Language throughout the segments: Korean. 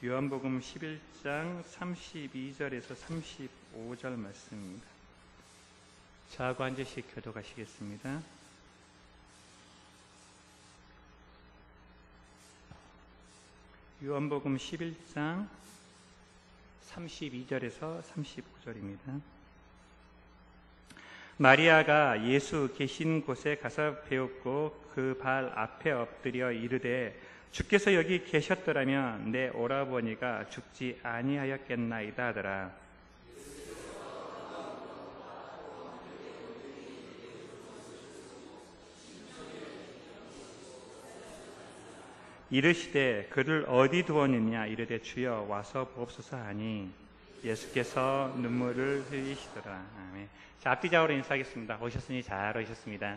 요한복음 11장 32절에서 35절 말씀입니다. 저하고 한 절씩 교독하시겠습니다. 요한복음 11장 32절에서 35절입니다. 마리아가 예수 계신 곳에 가서 배웠고 그 발 앞에 엎드려 이르되 주께서 여기 계셨더라면 내 오라버니가 죽지 아니하였겠나이다 하더라. 이르시되 그를 어디 두었느냐 이르되 주여 와서 보옵소서 하니 예수께서 눈물을 흘리시더라. 아멘. 자, 앞뒤좌우로 인사하겠습니다. 오셨으니 잘 오셨습니다.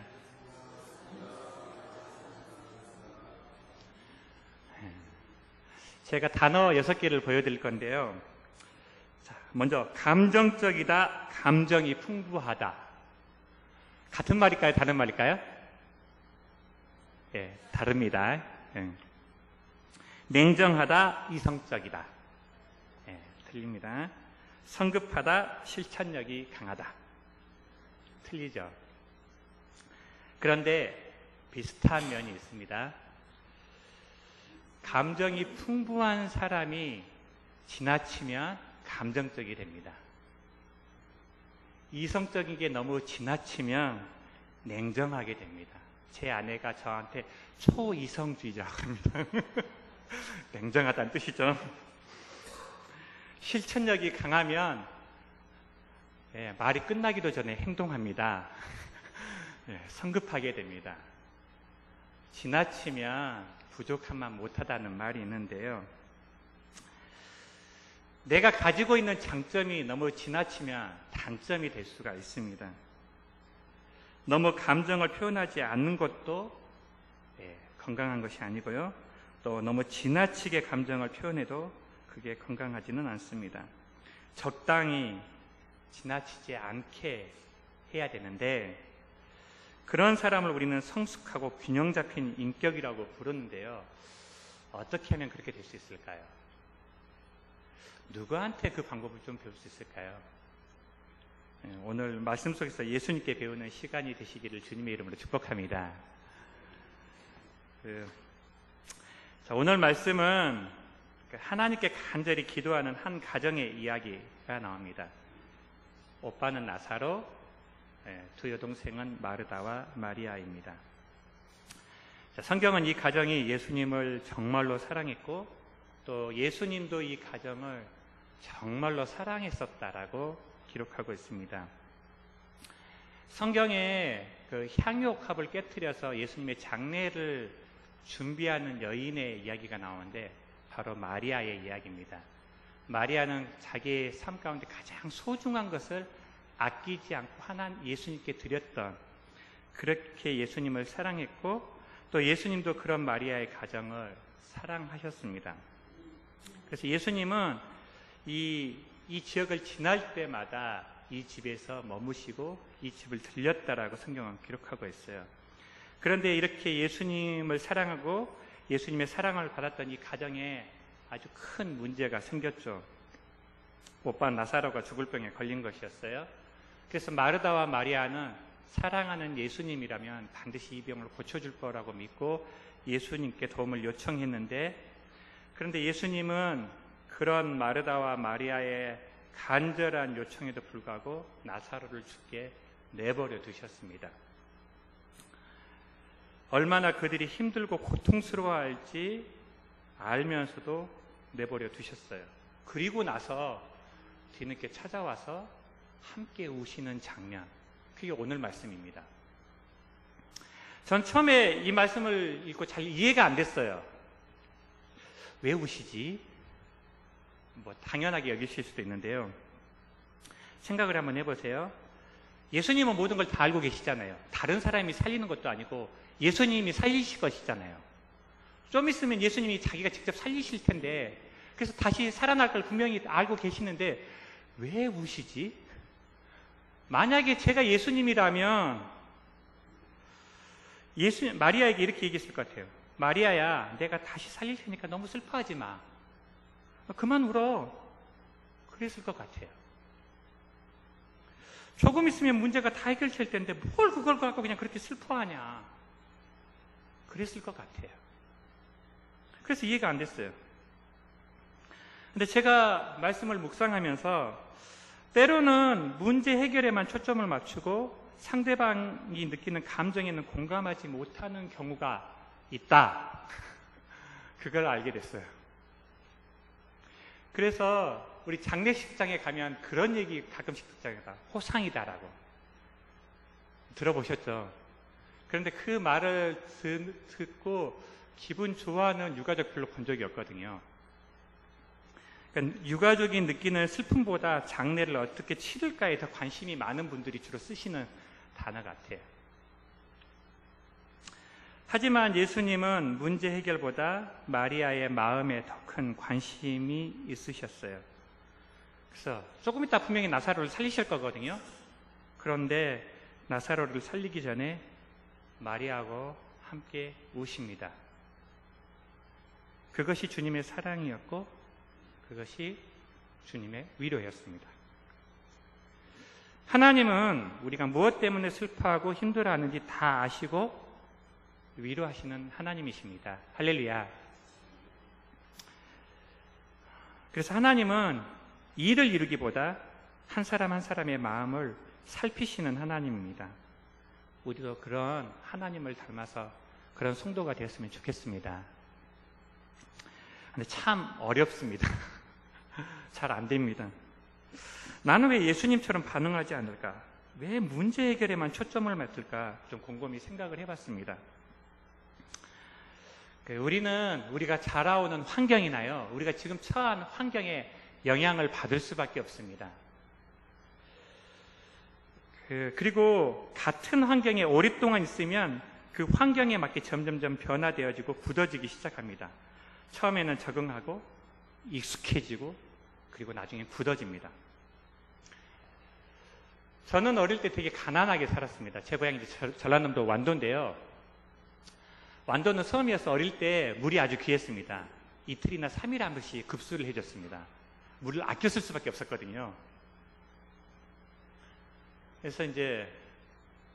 제가 단어 6개를 보여드릴 건데요. 자, 먼저 감정적이다, 감정이 풍부하다. 같은 말일까요? 다른 말일까요? 예, 다릅니다. 예. 냉정하다, 이성적이다. 예, 틀립니다. 성급하다, 실천력이 강하다. 틀리죠. 그런데 비슷한 면이 있습니다. 감정이 풍부한 사람이 지나치면 감정적이 됩니다. 이성적인 게 너무 지나치면 냉정하게 됩니다. 제 아내가 저한테 초이성주의자라고 합니다. 냉정하다는 뜻이죠. 실천력이 강하면 말이 끝나기도 전에 행동합니다. 성급하게 됩니다. 지나치면 부족함만 못하다는 말이 있는데요. 내가 가지고 있는 장점이 너무 지나치면 단점이 될 수가 있습니다. 너무 감정을 표현하지 않는 것도 건강한 것이 아니고요. 또 너무 지나치게 감정을 표현해도 그게 건강하지는 않습니다. 적당히 지나치지 않게 해야 되는데 그런 사람을 우리는 성숙하고 균형 잡힌 인격이라고 부르는데요. 어떻게 하면 그렇게 될 수 있을까요? 누구한테 그 방법을 좀 배울 수 있을까요? 오늘 말씀 속에서 예수님께 배우는 시간이 되시기를 주님의 이름으로 축복합니다. 자, 오늘 말씀은 하나님께 간절히 기도하는 한 가정의 이야기가 나옵니다. 오빠는 나사로, 두 여동생은 마르다와 마리아입니다. 자, 성경은 이 가정이 예수님을 정말로 사랑했고 또 예수님도 이 가정을 정말로 사랑했었다라고 기록하고 있습니다. 성경에 그 향유옥합을 깨트려서 예수님의 장례를 준비하는 여인의 이야기가 나오는데 바로 마리아의 이야기입니다. 마리아는 자기의 삶 가운데 가장 소중한 것을 아끼지 않고 하나님 예수님께 드렸던, 그렇게 예수님을 사랑했고 또 예수님도 그런 마리아의 가정을 사랑하셨습니다. 그래서 예수님은 이 지역을 지날 때마다 이 집에서 머무시고 이 집을 들렸다라고 성경은 기록하고 있어요. 그런데 이렇게 예수님을 사랑하고 예수님의 사랑을 받았던 이 가정에 아주 큰 문제가 생겼죠. 오빠 나사로가 죽을 병에 걸린 것이었어요. 그래서 마르다와 마리아는 사랑하는 예수님이라면 반드시 이 병을 고쳐줄 거라고 믿고 예수님께 도움을 요청했는데, 그런데 예수님은 그런 마르다와 마리아의 간절한 요청에도 불구하고 나사로를 죽게 내버려 두셨습니다. 얼마나 그들이 힘들고 고통스러워할지 알면서도 내버려 두셨어요. 그리고 나서 뒤늦게 찾아와서 함께 우시는 장면, 그게 오늘 말씀입니다. 전 처음에 이 말씀을 읽고 잘 이해가 안 됐어요. 왜 우시지? 당연하게 여기실 수도 있는데요. 생각을 한번 해보세요. 예수님은 모든 걸 다 알고 계시잖아요. 다른 사람이 살리는 것도 아니고 예수님이 살리실 것이잖아요. 좀 있으면 예수님이 자기가 직접 살리실 텐데, 그래서 다시 살아날 걸 분명히 알고 계시는데 왜 우시지? 만약에 제가 예수님이라면 마리아에게 이렇게 얘기했을 것 같아요. 마리아야, 내가 다시 살릴 테니까 너무 슬퍼하지 마. 그만 울어. 그랬을 것 같아요. 조금 있으면 문제가 다 해결될 텐데 뭘 그걸 갖고 그냥 그렇게 슬퍼하냐. 그랬을 것 같아요. 그래서 이해가 안 됐어요. 근데 제가 말씀을 묵상하면서 때로는 문제 해결에만 초점을 맞추고 상대방이 느끼는 감정에는 공감하지 못하는 경우가 있다. 그걸 알게 됐어요. 그래서 우리 장례식장에 가면 그런 얘기 가끔씩 듣잖아요. 호상이다라고. 들어보셨죠? 그런데 그 말을 듣고 기분 좋아하는 유가족 별로 본 적이 없거든요. 그러니까 유가족이 느끼는 슬픔보다 장례를 어떻게 치를까에 더 관심이 많은 분들이 주로 쓰시는 단어 같아요. 하지만 예수님은 문제 해결보다 마리아의 마음에 더 큰 관심이 있으셨어요. 그래서 조금 이따 분명히 나사로를 살리실 거거든요. 그런데 나사로를 살리기 전에 마리아하고 함께 우십니다. 그것이 주님의 사랑이었고 그것이 주님의 위로였습니다. 하나님은 우리가 무엇 때문에 슬퍼하고 힘들어하는지 다 아시고 위로하시는 하나님이십니다. 할렐루야. 그래서 하나님은 일을 이루기보다 한 사람 한 사람의 마음을 살피시는 하나님입니다. 우리도 그런 하나님을 닮아서 그런 성도가 되었으면 좋겠습니다. 근데 참 어렵습니다. 잘 안 됩니다. 나는 왜 예수님처럼 반응하지 않을까? 왜 문제 해결에만 초점을 맞출까? 좀 곰곰이 생각을 해봤습니다. 우리가 자라오는 환경이나요, 우리가 지금 처한 환경에 영향을 받을 수밖에 없습니다. 그리고 같은 환경에 오랫동안 있으면 그 환경에 맞게 점점점 변화되어지고 굳어지기 시작합니다. 처음에는 적응하고 익숙해지고 그리고 나중에 굳어집니다. 저는 어릴 때 되게 가난하게 살았습니다. 제 고향이 전라남도 완도인데요. 완도는 섬이어서 어릴 때 물이 아주 귀했습니다. 이틀이나 3일에 한 번씩 급수를 해줬습니다. 물을 아껴 쓸 수밖에 없었거든요. 그래서 이제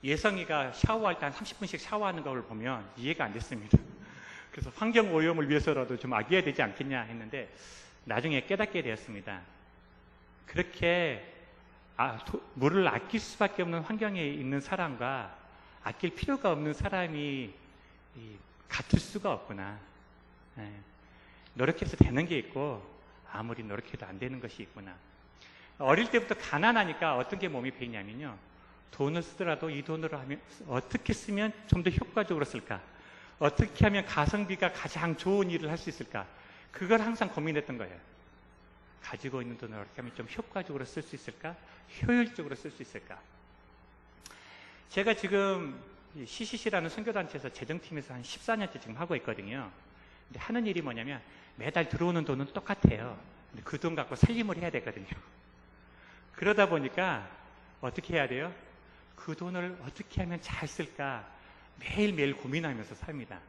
예성이가 샤워할 때 한 30분씩 샤워하는 걸 보면 이해가 안 됐습니다. 그래서 환경 오염을 위해서라도 좀 아껴야 되지 않겠냐 했는데 나중에 깨닫게 되었습니다. 그렇게 물을 아낄 수밖에 없는 환경에 있는 사람과 아낄 필요가 없는 사람이 같을 수가 없구나. 노력해서 되는 게 있고 아무리 노력해도 안 되는 것이 있구나. 어릴 때부터 가난하니까 어떤 게 몸이 배이냐면요, 돈을 쓰더라도 이 돈으로 하면 어떻게 쓰면 좀 더 효과적으로 쓸까, 어떻게 하면 가성비가 가장 좋은 일을 할 수 있을까, 그걸 항상 고민했던 거예요. 가지고 있는 돈을 어떻게 하면 좀 효과적으로 쓸 수 있을까, 효율적으로 쓸 수 있을까. 제가 지금 CCC라는 선교단체에서 재정팀에서 한 14년째 지금 하고 있거든요. 근데 하는 일이 뭐냐면 매달 들어오는 돈은 똑같아요. 근데 그 돈 갖고 살림을 해야 되거든요. 그러다 보니까 어떻게 해야 돼요? 그 돈을 어떻게 하면 잘 쓸까 매일매일 고민하면서 삽니다.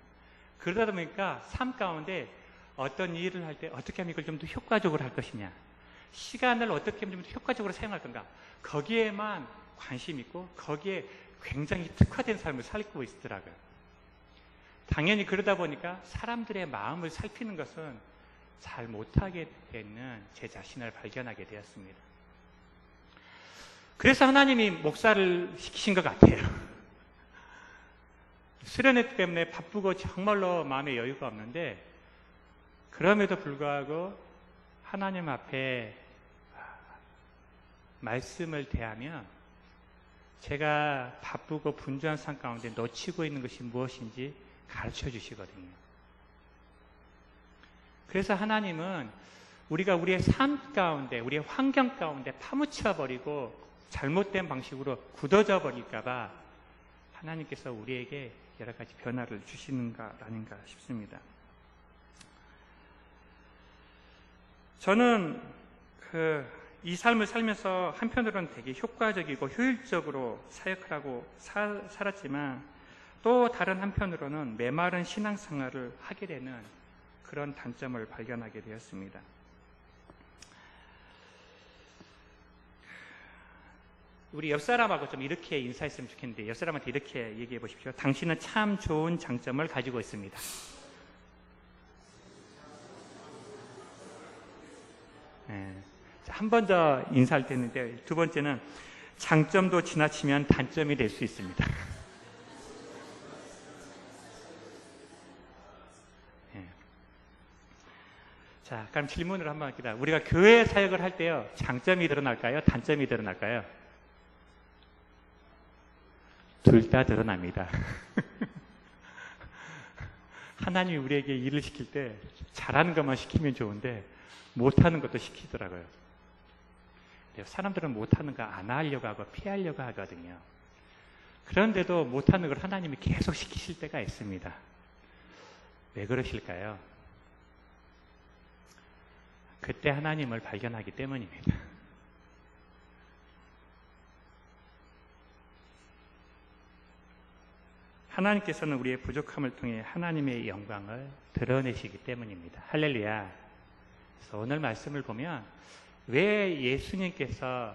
그러다 보니까 삶 가운데 어떤 일을 할 때 어떻게 하면 이걸 좀 더 효과적으로 할 것이냐, 시간을 어떻게 하면 좀 더 효과적으로 사용할 건가, 거기에만 관심 있고 거기에 굉장히 특화된 삶을 살고 있더라고요. 당연히 그러다 보니까 사람들의 마음을 살피는 것은 잘 못하게 되는 제 자신을 발견하게 되었습니다. 그래서 하나님이 목사를 시키신 것 같아요. 수련회 때문에 바쁘고 정말로 마음에 여유가 없는데 그럼에도 불구하고 하나님 앞에 말씀을 대하면 제가 바쁘고 분주한 삶 가운데 놓치고 있는 것이 무엇인지 가르쳐 주시거든요. 그래서 하나님은 우리가 우리의 삶 가운데, 우리의 환경 가운데 파묻혀버리고 잘못된 방식으로 굳어져 버릴까봐 하나님께서 우리에게 여러 가지 변화를 주시는가 아닌가 싶습니다. 저는 이 삶을 살면서 한편으로는 되게 효과적이고 효율적으로 사역하고 살았지만 또 다른 한편으로는 메마른 신앙생활을 하게 되는 그런 단점을 발견하게 되었습니다. 우리 옆 사람하고 좀 이렇게 인사했으면 좋겠는데 옆 사람한테 이렇게 얘기해 보십시오. 당신은 참 좋은 장점을 가지고 있습니다. 네. 한 번 더 인사할 때 있는데 두 번째는 장점도 지나치면 단점이 될 수 있습니다. 네. 자, 그럼 질문을 한번 합니다. 우리가 교회 사역을 할 때요, 장점이 드러날까요? 단점이 드러날까요? 둘 다 드러납니다. 하나님이 우리에게 일을 시킬 때 잘하는 것만 시키면 좋은데 못하는 것도 시키더라고요. 사람들은 못하는 거 안 하려고 하고 피하려고 하거든요. 그런데도 못하는 걸 하나님이 계속 시키실 때가 있습니다. 왜 그러실까요? 그때 하나님을 발견하기 때문입니다. 하나님께서는 우리의 부족함을 통해 하나님의 영광을 드러내시기 때문입니다. 할렐루야. 그래서 오늘 말씀을 보면 왜 예수님께서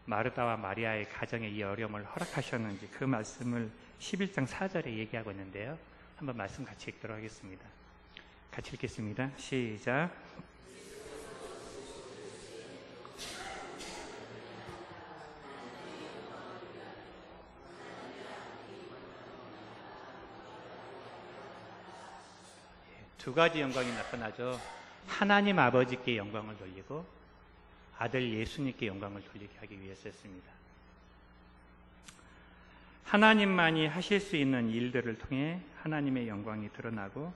마르다와 마리아의 가정에 이 어려움을 허락하셨는지 그 말씀을 11장 4절에 얘기하고 있는데요. 한번 말씀 같이 읽도록 하겠습니다. 같이 읽겠습니다. 시작. 두 가지 영광이 나타나죠. 하나님 아버지께 영광을 돌리고 아들 예수님께 영광을 돌리게 하기 위해서였습니다. 하나님만이 하실 수 있는 일들을 통해 하나님의 영광이 드러나고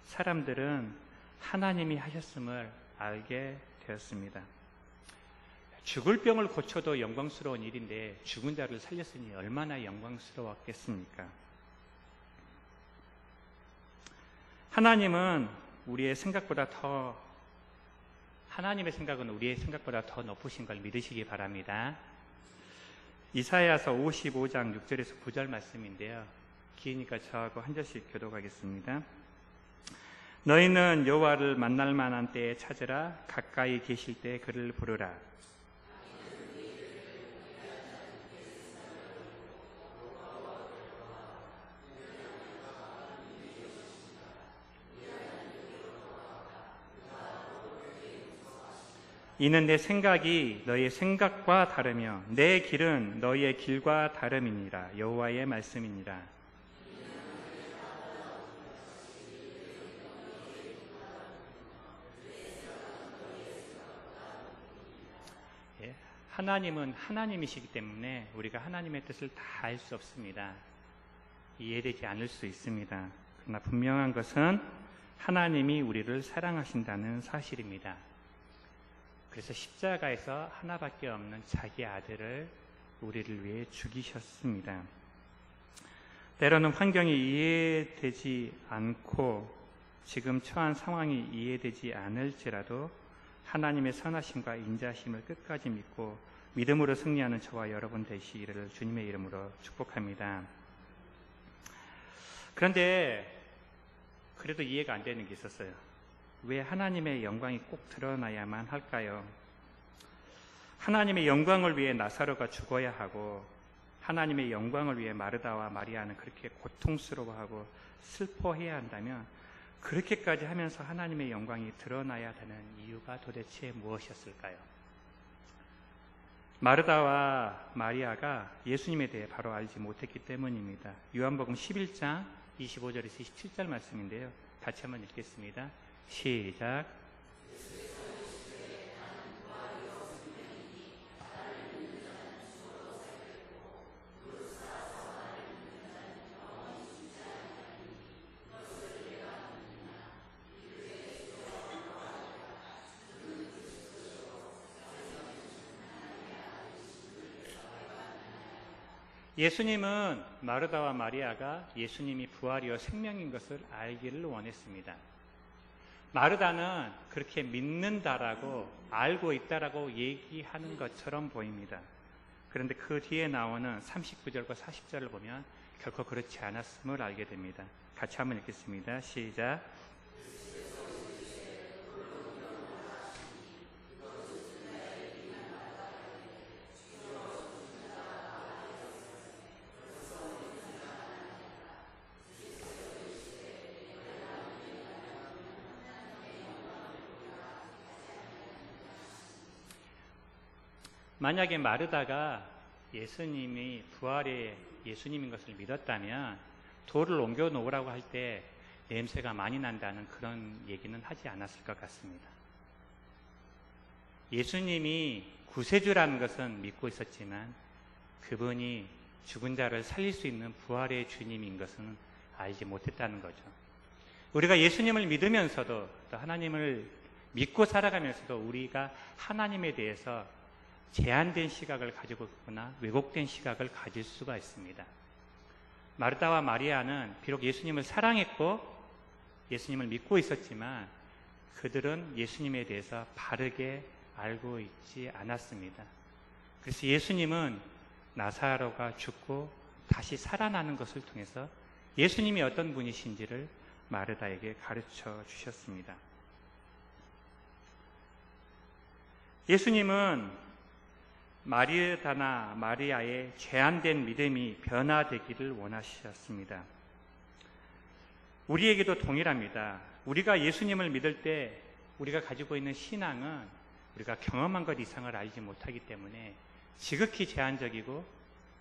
사람들은 하나님이 하셨음을 알게 되었습니다. 죽을 병을 고쳐도 영광스러운 일인데 죽은 자를 살렸으니 얼마나 영광스러웠겠습니까? 하나님은 우리의 생각보다 더 하나님의 생각은 우리의 생각보다 더 높으신 걸 믿으시기 바랍니다. 이사야서 55장 6절에서 9절 말씀인데요. 기니까 저하고 한 절씩 교독하겠습니다. 너희는 여호와를 만날 만한 때에 찾으라. 가까이 계실 때 그를 부르라. 이는 내 생각이 너희의 생각과 다르며 내 길은 너희의 길과 다름이니라. 여호와의 말씀이니라. 예, 하나님은 하나님이시기 때문에 우리가 하나님의 뜻을 다 알 수 없습니다. 이해되지 않을 수 있습니다. 그러나 분명한 것은 하나님이 우리를 사랑하신다는 사실입니다. 그래서 십자가에서 하나밖에 없는 자기 아들을 우리를 위해 죽이셨습니다. 때로는 환경이 이해되지 않고 지금 처한 상황이 이해되지 않을지라도 하나님의 선하심과 인자심을 끝까지 믿고 믿음으로 승리하는 저와 여러분 되시기를 주님의 이름으로 축복합니다. 그런데 그래도 이해가 안 되는 게 있었어요. 왜 하나님의 영광이 꼭 드러나야만 할까요? 하나님의 영광을 위해 나사로가 죽어야 하고 하나님의 영광을 위해 마르다와 마리아는 그렇게 고통스러워하고 슬퍼해야 한다면 그렇게까지 하면서 하나님의 영광이 드러나야 되는 이유가 도대체 무엇이었을까요? 마르다와 마리아가 예수님에 대해 바로 알지 못했기 때문입니다. 요한복음 11장 25절에서 27절 말씀인데요. 같이 한번 읽겠습니다. 시작. 예수님은 마르다와 마리아가 예수님이 부활이요 생명인 것을 알기를 원했습니다. 마르다는 그렇게 믿는다라고 알고 있다라고 얘기하는 것처럼 보입니다. 그런데 그 뒤에 나오는 39절과 40절을 보면 결코 그렇지 않았음을 알게 됩니다. 같이 한번 읽겠습니다. 시작. 만약에 마르다가 예수님이 부활의 예수님인 것을 믿었다면 돌을 옮겨 놓으라고 할 때 냄새가 많이 난다는 그런 얘기는 하지 않았을 것 같습니다. 예수님이 구세주라는 것은 믿고 있었지만 그분이 죽은 자를 살릴 수 있는 부활의 주님인 것은 알지 못했다는 거죠. 우리가 예수님을 믿으면서도 또 하나님을 믿고 살아가면서도 우리가 하나님에 대해서 제한된 시각을 가지고 있거나 왜곡된 시각을 가질 수가 있습니다. 마르다와 마리아는 비록 예수님을 사랑했고 예수님을 믿고 있었지만 그들은 예수님에 대해서 바르게 알고 있지 않았습니다. 그래서 예수님은 나사로가 죽고 다시 살아나는 것을 통해서 예수님이 어떤 분이신지를 마르다에게 가르쳐 주셨습니다. 예수님은 마르다나 마리아의 제한된 믿음이 변화되기를 원하셨습니다. 우리에게도 동일합니다. 우리가 예수님을 믿을 때 우리가 가지고 있는 신앙은 우리가 경험한 것 이상을 알지 못하기 때문에 지극히 제한적이고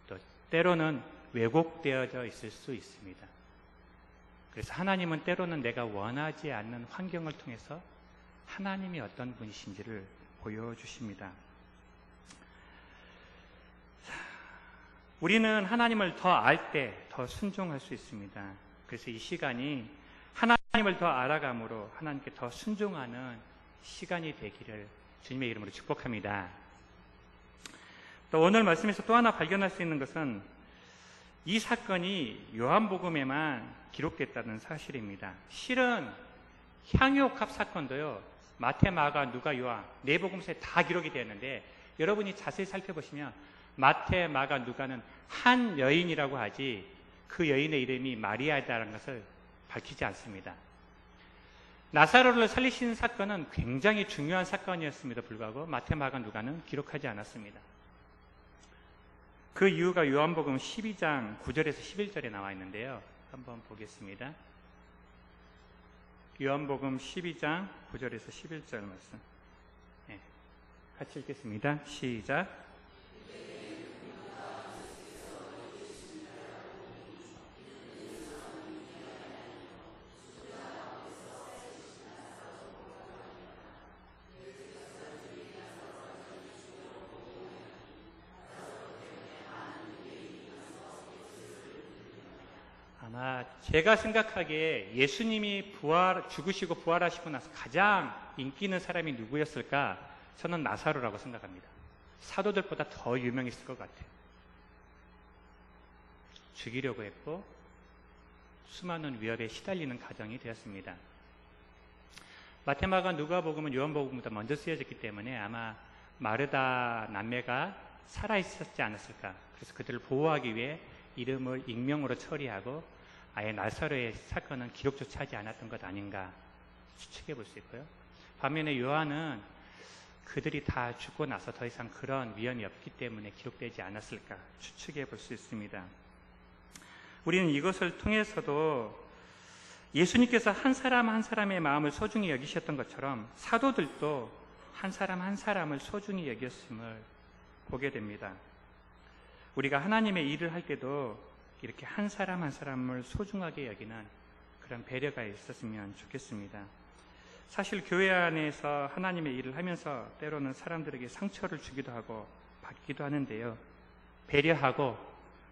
또 때로는 왜곡되어져 있을 수 있습니다. 그래서 하나님은 때로는 내가 원하지 않는 환경을 통해서 하나님이 어떤 분이신지를 보여주십니다. 우리는 하나님을 더 알 때 더 순종할 수 있습니다. 그래서 이 시간이 하나님을 더 알아감으로 하나님께 더 순종하는 시간이 되기를 주님의 이름으로 축복합니다. 또 오늘 말씀에서 또 하나 발견할 수 있는 것은 이 사건이 요한복음에만 기록됐다는 사실입니다. 실은 향유옥합 사건도요, 마태, 마가, 누가, 요한 네 복음서에 다 기록이 되었는데 여러분이 자세히 살펴보시면 마태, 마가, 누가는 한 여인이라고 하지 그 여인의 이름이 마리아다라는 것을 밝히지 않습니다. 나사로를 살리시는 사건은 굉장히 중요한 사건이었음에도 불구하고 마태, 마가, 누가는 기록하지 않았습니다. 그 이유가 요한복음 12장 9절에서 11절에 나와 있는데요. 한번 보겠습니다. 요한복음 12장 9절에서 11절 말씀. 네, 같이 읽겠습니다. 시작. 아마 제가 생각하기에 예수님이 죽으시고 부활하시고 나서 가장 인기 있는 사람이 누구였을까? 저는 나사로라고 생각합니다. 사도들보다 더 유명했을 것 같아요. 죽이려고 했고 수많은 위협에 시달리는 가정이 되었습니다. 마테마가 누가복음은 요한복음보다 먼저 쓰여졌기 때문에 아마 마르다 남매가 살아있었지 않았을까. 그래서 그들을 보호하기 위해 이름을 익명으로 처리하고 아예 나사로의 사건은 기록조차 하지 않았던 것 아닌가 추측해 볼 수 있고요. 반면에 요한은 그들이 다 죽고 나서 더 이상 그런 위험이 없기 때문에 기록되지 않았을까 추측해 볼 수 있습니다. 우리는 이것을 통해서도 예수님께서 한 사람 한 사람의 마음을 소중히 여기셨던 것처럼 사도들도 한 사람 한 사람을 소중히 여겼음을 보게 됩니다. 우리가 하나님의 일을 할 때도 이렇게 한 사람 한 사람을 소중하게 여기는 그런 배려가 있었으면 좋겠습니다. 사실 교회 안에서 하나님의 일을 하면서 때로는 사람들에게 상처를 주기도 하고 받기도 하는데요. 배려하고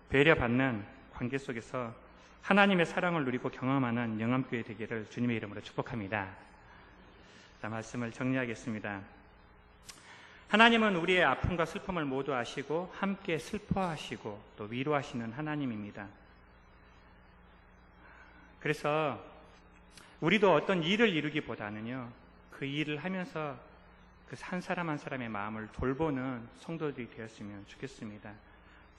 배려받는 관계 속에서 하나님의 사랑을 누리고 경험하는 영암교회 되기를 주님의 이름으로 축복합니다. 자, 말씀을 정리하겠습니다. 하나님은 우리의 아픔과 슬픔을 모두 아시고 함께 슬퍼하시고 또 위로하시는 하나님입니다. 그래서 우리도 어떤 일을 이루기보다는요, 그 일을 하면서 그 한 사람 한 사람의 마음을 돌보는 성도들이 되었으면 좋겠습니다.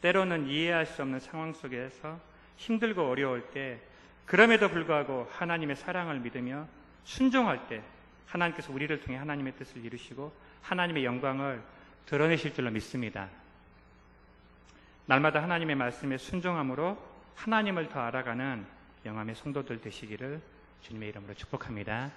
때로는 이해할 수 없는 상황 속에서 힘들고 어려울 때 그럼에도 불구하고 하나님의 사랑을 믿으며 순종할 때 하나님께서 우리를 통해 하나님의 뜻을 이루시고 하나님의 영광을 드러내실 줄로 믿습니다. 날마다 하나님의 말씀에 순종함으로 하나님을 더 알아가는 영암의 성도들 되시기를 주님의 이름으로 축복합니다.